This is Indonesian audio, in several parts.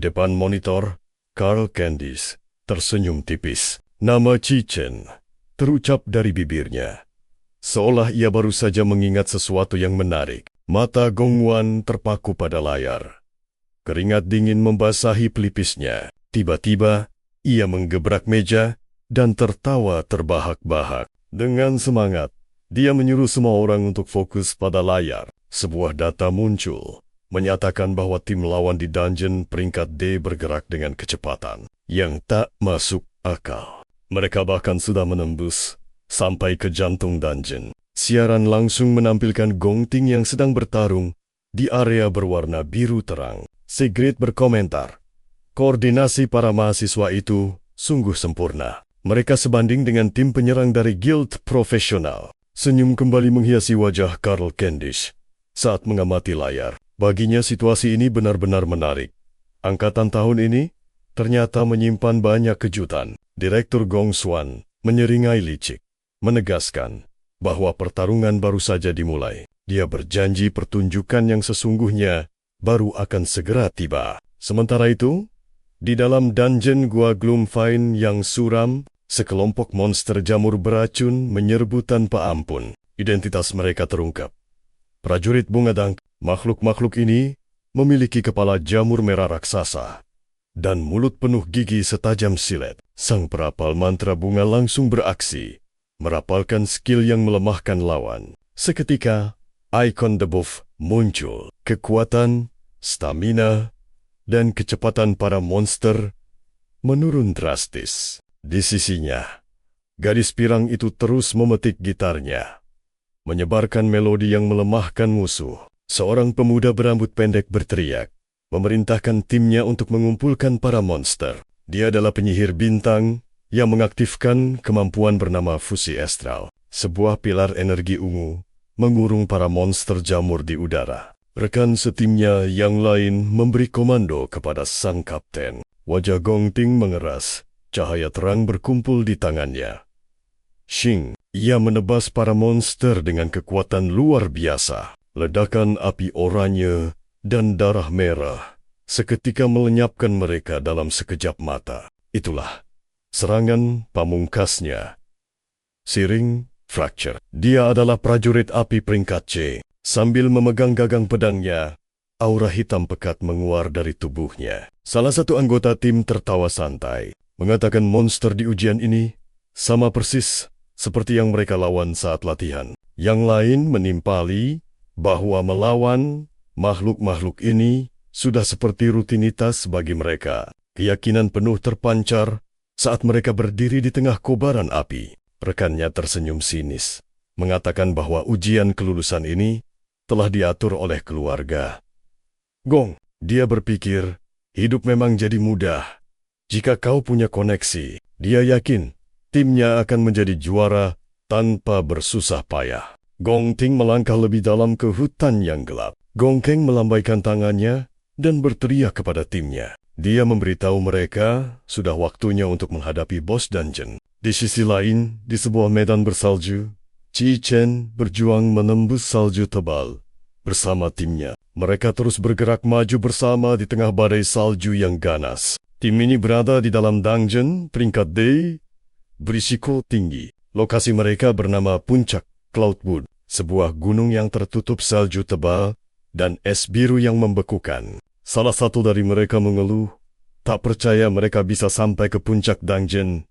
depan monitor, Carl Candice tersenyum tipis. Nama Chi-Chen terucap dari bibirnya. Seolah ia baru saja mengingat sesuatu yang menarik. Mata Gong Wan terpaku pada layar. Keringat dingin membasahi pelipisnya. Tiba-tiba, ia menggebrak meja dan tertawa terbahak-bahak. Dengan semangat, dia menyuruh semua orang untuk fokus pada layar. Sebuah data muncul, menyatakan bahwa tim lawan di dungeon peringkat D bergerak dengan kecepatan yang tak masuk akal. Mereka bahkan sudah menembus sampai ke jantung dungeon. Siaran langsung menampilkan Gong Ting yang sedang bertarung di area berwarna biru terang. Sigrid berkomentar, koordinasi para mahasiswa itu sungguh sempurna. Mereka sebanding dengan tim penyerang dari guild profesional. Senyum kembali menghiasi wajah Carl Candice saat mengamati layar. Baginya situasi ini benar-benar menarik. Angkatan tahun ini ternyata menyimpan banyak kejutan. Direktur Gong Xuan menyeringai licik, menegaskan bahwa pertarungan baru saja dimulai. Dia berjanji pertunjukan yang sesungguhnya baru akan segera tiba. Sementara itu, di dalam dungeon Gua Gloomfine yang suram, sekelompok monster jamur beracun menyerbu tanpa ampun. Identitas mereka terungkap. Prajurit Bunga Dang, makhluk-makhluk ini memiliki kepala jamur merah raksasa dan mulut penuh gigi setajam silet. Sang perapal mantra bunga langsung beraksi, merapalkan skill yang melemahkan lawan. Seketika, ikon debuff muncul. Kekuatan, stamina, dan kecepatan para monster menurun drastis. Di sisinya, gadis pirang itu terus memetik gitarnya, menyebarkan melodi yang melemahkan musuh. Seorang pemuda berambut pendek berteriak, memerintahkan timnya untuk mengumpulkan para monster. Dia adalah penyihir bintang yang mengaktifkan kemampuan bernama fusi astral. Sebuah pilar energi ungu mengurung para monster jamur di udara. Rekan setimnya yang lain memberi komando kepada sang kapten. Wajah Gong Ting mengeras, cahaya terang berkumpul di tangannya. Shing, ia menebas para monster dengan kekuatan luar biasa. Ledakan api oranye dan darah merah seketika melenyapkan mereka dalam sekejap mata. Itulah serangan pamungkasnya. Siring Fracture. Dia adalah prajurit api peringkat C. Sambil memegang gagang pedangnya, aura hitam pekat menguar dari tubuhnya. Salah satu anggota tim tertawa santai, mengatakan monster di ujian ini sama persis seperti yang mereka lawan saat latihan. Yang lain menimpali bahwa melawan makhluk-makhluk ini sudah seperti rutinitas bagi mereka. Keyakinan penuh terpancar saat mereka berdiri di tengah kobaran api. Rekannya tersenyum sinis, mengatakan bahwa ujian kelulusan ini telah diatur oleh keluarga. Gong, dia berpikir, hidup memang jadi mudah. Jika kau punya koneksi, dia yakin timnya akan menjadi juara tanpa bersusah payah. Gong Ting melangkah lebih dalam ke hutan yang gelap. Gong Keng melambaikan tangannya dan berteriak kepada timnya. Dia memberitahu mereka sudah waktunya untuk menghadapi bos dungeon. Di sisi lain, di sebuah medan bersalju, Chi-Chen berjuang menembus salju tebal bersama timnya. Mereka terus bergerak maju bersama di tengah badai salju yang ganas. Tim ini berada di dalam dungeon peringkat D, berisiko tinggi. Lokasi mereka bernama Puncak Cloudwood, sebuah gunung yang tertutup salju tebal dan es biru yang membekukan. Salah satu dari mereka mengeluh, tak percaya mereka bisa sampai ke puncak dungeon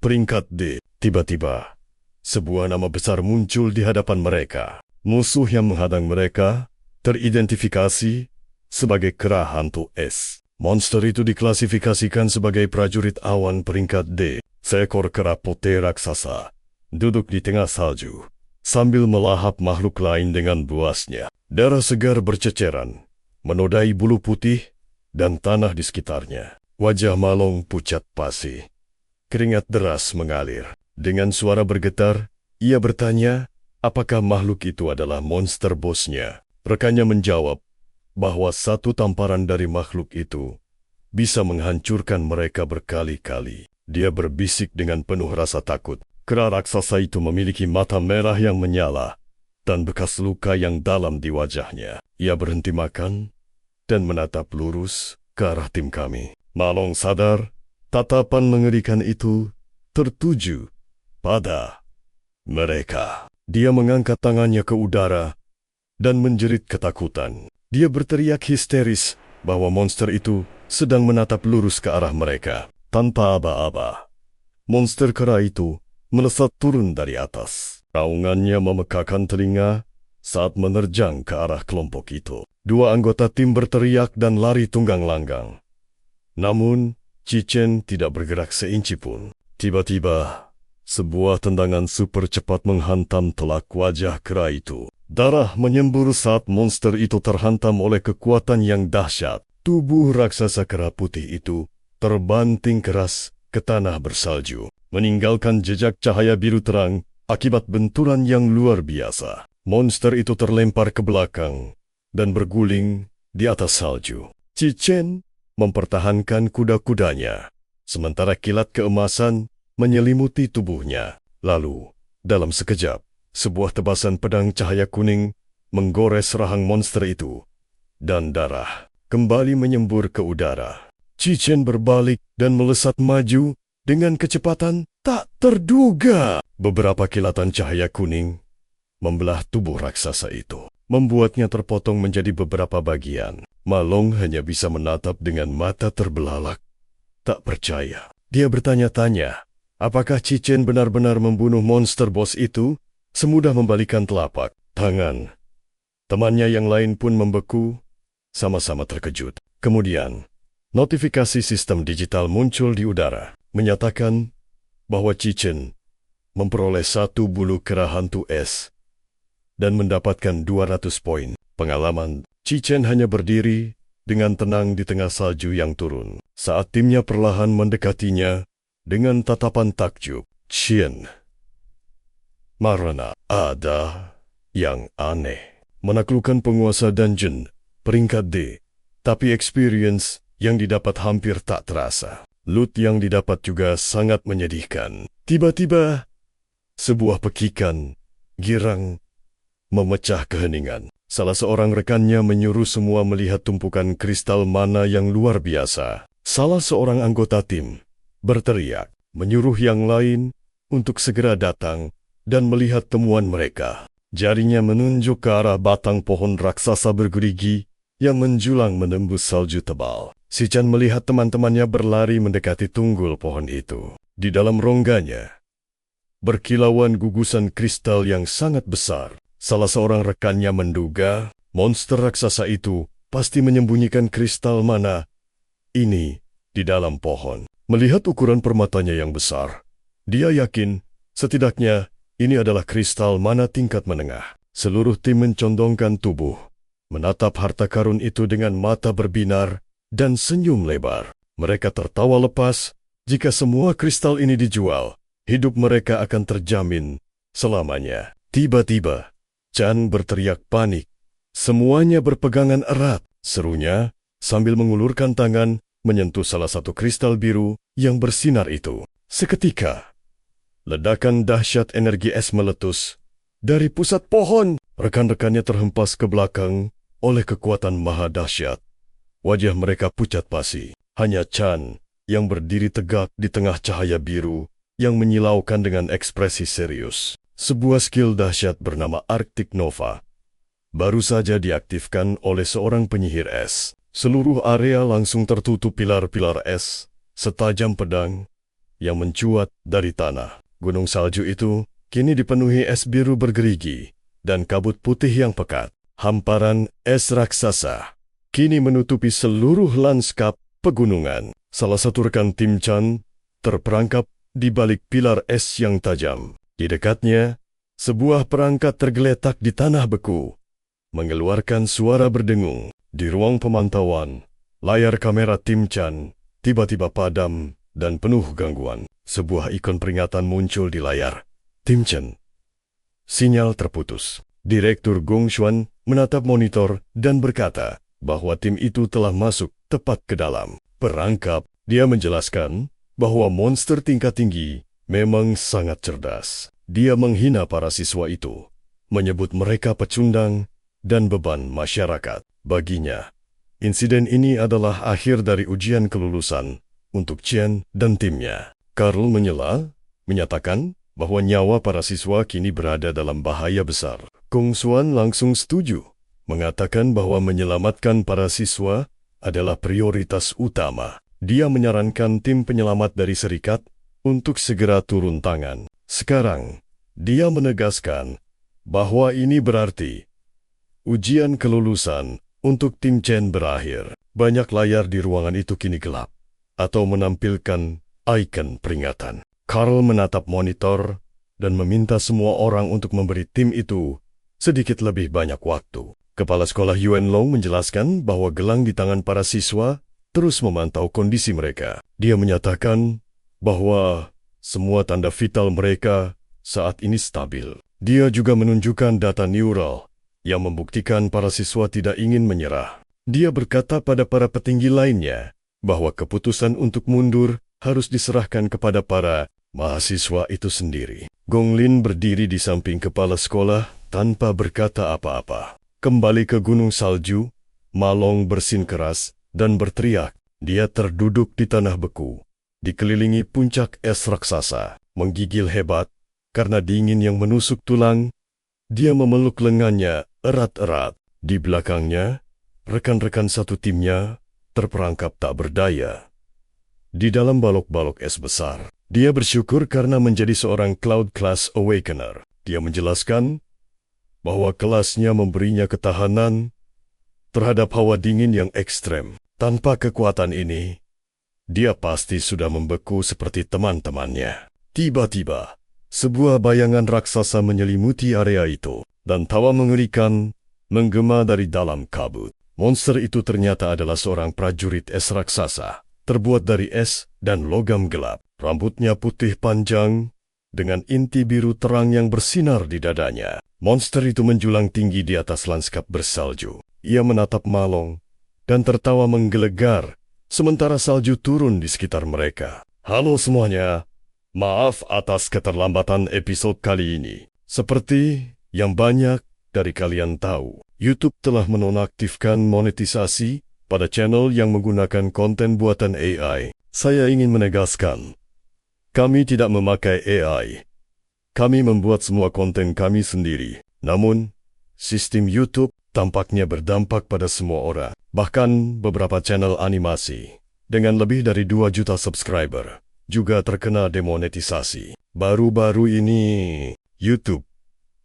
peringkat D. Tiba-tiba, sebuah nama besar muncul di hadapan mereka. Musuh yang menghadang mereka teridentifikasi sebagai kera hantu es. Monster itu diklasifikasikan sebagai prajurit awan peringkat D. Seekor kera putih raksasa duduk di tengah salju sambil melahap makhluk lain dengan buasnya. Darah segar berceceran menodai bulu putih dan tanah di sekitarnya. Wajah Malong pucat pasi. Keringat deras mengalir. Dengan suara bergetar, ia bertanya, apakah makhluk itu adalah monster bosnya. Rekannya menjawab bahwa satu tamparan dari makhluk itu bisa menghancurkan mereka berkali-kali. Dia berbisik dengan penuh rasa takut. Kera raksasa itu memiliki mata merah yang menyala dan bekas luka yang dalam di wajahnya. Ia berhenti makan dan menatap lurus ke arah tim kami. Malong sadar, tatapan mengerikan itu tertuju pada mereka. Dia mengangkat tangannya ke udara dan menjerit ketakutan. Dia berteriak histeris bahwa monster itu sedang menatap lurus ke arah mereka. Tanpa aba-aba, monster kera itu melesat turun dari atas. Raungannya memekakan telinga saat menerjang ke arah kelompok itu. Dua anggota tim berteriak dan lari tunggang langgang. Namun, Cichen tidak bergerak seinci pun. Tiba-tiba, sebuah tendangan super cepat menghantam telak wajah kera itu. Darah menyembur saat monster itu terhantam oleh kekuatan yang dahsyat. Tubuh raksasa kera putih itu terbanting keras ke tanah bersalju, meninggalkan jejak cahaya biru terang akibat benturan yang luar biasa. Monster itu terlempar ke belakang dan berguling di atas salju. Cichen mempertahankan kuda-kudanya, sementara kilat keemasan menyelimuti tubuhnya. Lalu, dalam sekejap, sebuah tebasan pedang cahaya kuning menggores rahang monster itu, dan darah kembali menyembur ke udara. Cichen berbalik dan melesat maju dengan kecepatan tak terduga. Beberapa kilatan cahaya kuning membelah tubuh raksasa itu, membuatnya terpotong menjadi beberapa bagian. Malong hanya bisa menatap dengan mata terbelalak, tak percaya. Dia bertanya-tanya, apakah Cichen benar-benar membunuh monster bos itu? Semudah membalikan telapak tangan. Temannya yang lain pun membeku, sama-sama terkejut. Kemudian, notifikasi sistem digital muncul di udara, menyatakan bahwa Cichen memperoleh 1 bulu kera hantu es dan mendapatkan 200 poin pengalaman. Cichen hanya berdiri dengan tenang di tengah salju yang turun, saat timnya perlahan mendekatinya dengan tatapan takjub. Cichen, Marana, ada yang aneh. Menaklukkan penguasa dungeon peringkat D, tapi experience yang didapat hampir tak terasa. Loot yang didapat juga sangat menyedihkan. Tiba-tiba, sebuah pekikan girang memecah keheningan. Salah seorang rekannya menyuruh semua melihat tumpukan kristal mana yang luar biasa. Salah seorang anggota tim berteriak, menyuruh yang lain untuk segera datang dan melihat temuan mereka. Jarinya menunjuk ke arah batang pohon raksasa bergerigi yang menjulang menembus salju tebal. Si Chan melihat teman-temannya berlari mendekati tunggul pohon itu. Di dalam rongganya, berkilauan gugusan kristal yang sangat besar. Salah seorang rekannya menduga monster raksasa itu pasti menyembunyikan kristal mana ini di dalam pohon. Melihat ukuran permatanya yang besar, dia yakin setidaknya ini adalah kristal mana tingkat menengah. Seluruh tim mencondongkan tubuh, menatap harta karun itu dengan mata berbinar dan senyum lebar. Mereka tertawa lepas. Jika semua kristal ini dijual, hidup mereka akan terjamin selamanya. Tiba-tiba, Chan berteriak panik. Semuanya berpegangan erat, serunya sambil mengulurkan tangan menyentuh salah satu kristal biru yang bersinar itu. Seketika, ledakan dahsyat energi es meletus dari pusat pohon. Rekan-rekannya terhempas ke belakang oleh kekuatan maha dahsyat. Wajah mereka pucat pasi. Hanya Chan yang berdiri tegak di tengah cahaya biru yang menyilaukan dengan ekspresi serius. Sebuah skill dahsyat bernama Arctic Nova baru saja diaktifkan oleh seorang penyihir es. Seluruh area langsung tertutup pilar-pilar es setajam pedang yang mencuat dari tanah. Gunung salju itu kini dipenuhi es biru bergerigi dan kabut putih yang pekat. Hamparan es raksasa kini menutupi seluruh lanskap pegunungan. Salah satu rekan tim Chan terperangkap di balik pilar es yang tajam. Di dekatnya, sebuah perangkat tergeletak di tanah beku, mengeluarkan suara berdengung. Di ruang pemantauan, layar kamera tim Chan tiba-tiba padam dan penuh gangguan. Sebuah ikon peringatan muncul di layar. Tim Chan. Sinyal terputus. Direktur Gong Xuan menatap monitor dan berkata bahwa tim itu telah masuk tepat ke dalam perangkap. Dia menjelaskan bahwa monster tingkat tinggi memang sangat cerdas. Dia menghina para siswa itu, menyebut mereka pecundang dan beban masyarakat. Baginya, Insiden ini adalah akhir dari ujian kelulusan untuk Chen dan timnya. Carl menyatakan bahwa nyawa para siswa kini berada dalam bahaya besar. Kong Xuan langsung setuju, mengatakan bahwa menyelamatkan para siswa adalah prioritas utama. Dia menyarankan tim penyelamat dari serikat untuk segera turun tangan. Sekarang, dia menegaskan bahwa ini berarti ujian kelulusan untuk tim Chen berakhir. Banyak layar di ruangan itu kini gelap atau menampilkan ikon peringatan. Carl menatap monitor dan meminta semua orang untuk memberi tim itu sedikit lebih banyak waktu. Kepala sekolah Yuan Long menjelaskan bahwa gelang di tangan para siswa terus memantau kondisi mereka. Dia menyatakan bahwa semua tanda vital mereka saat ini stabil. Dia juga menunjukkan data neural yang membuktikan para siswa tidak ingin menyerah. Dia berkata pada para petinggi lainnya bahwa keputusan untuk mundur harus diserahkan kepada para mahasiswa itu sendiri. Gong Lin berdiri di samping kepala sekolah tanpa berkata apa-apa. Kembali ke gunung salju, Ma Long bersin keras dan berteriak. Dia terduduk di tanah beku, dikelilingi puncak es raksasa, menggigil hebat karena dingin yang menusuk tulang. Dia memeluk lengannya erat-erat. Di belakangnya, rekan-rekan satu timnya terperangkap tak berdaya di dalam balok-balok es besar. Dia bersyukur karena menjadi seorang Cloud Class Awakener. Dia menjelaskan bahwa kelasnya memberinya ketahanan terhadap hawa dingin yang ekstrem. Tanpa kekuatan ini, dia pasti sudah membeku seperti teman-temannya. Tiba-tiba, sebuah bayangan raksasa menyelimuti area itu, dan tawa mengerikan menggema dari dalam kabut. Monster itu ternyata adalah seorang prajurit es raksasa, terbuat dari es dan logam gelap. Rambutnya putih panjang, dengan inti biru terang yang bersinar di dadanya. Monster itu menjulang tinggi di atas lanskap bersalju. Ia menatap Ma Long dan tertawa menggelegar, sementara salju turun di sekitar mereka. Halo semuanya, maaf atas keterlambatan episode kali ini. Seperti yang banyak dari kalian tahu, YouTube telah menonaktifkan monetisasi pada channel yang menggunakan konten buatan AI. Saya ingin menegaskan, kami tidak memakai AI. Kami membuat semua konten kami sendiri. Namun, sistem YouTube tampaknya berdampak pada semua orang. Bahkan beberapa channel animasi dengan lebih dari 2 juta subscriber juga terkena demonetisasi. Baru-baru ini, YouTube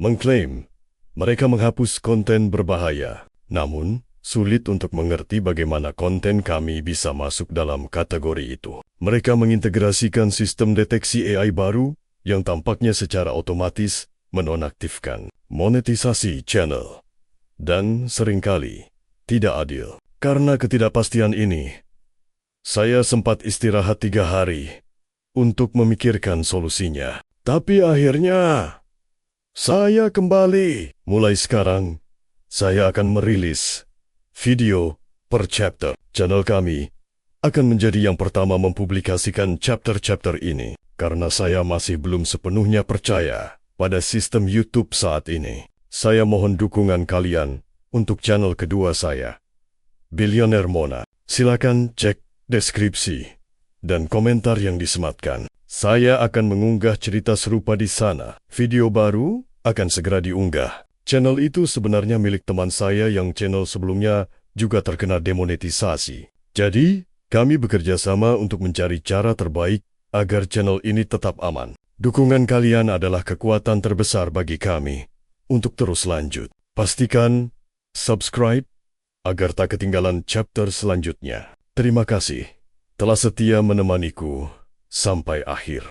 mengklaim mereka menghapus konten berbahaya. Namun, sulit untuk mengerti bagaimana konten kami bisa masuk dalam kategori itu. Mereka mengintegrasikan sistem deteksi AI baru yang tampaknya secara otomatis menonaktifkan monetisasi channel. Dan seringkali tidak adil. Karena ketidakpastian ini, saya sempat istirahat 3 hari untuk memikirkan solusinya. Tapi akhirnya, saya kembali. Mulai sekarang, saya akan merilis video per chapter. Channel kami akan menjadi yang pertama mempublikasikan chapter-chapter ini, karena saya masih belum sepenuhnya percaya pada sistem YouTube saat ini. Saya mohon dukungan kalian untuk channel kedua saya, Bilioner Mona. Silakan cek deskripsi dan komentar yang disematkan. Saya akan mengunggah cerita serupa di sana. Video baru akan segera diunggah. Channel itu sebenarnya milik teman saya yang channel sebelumnya juga terkena demonetisasi. Jadi, kami bekerja sama untuk mencari cara terbaik agar channel ini tetap aman. Dukungan kalian adalah kekuatan terbesar bagi kami untuk terus lanjut. Pastikan subscribe agar tak ketinggalan chapter selanjutnya. Terima kasih telah setia menemaniku sampai akhir.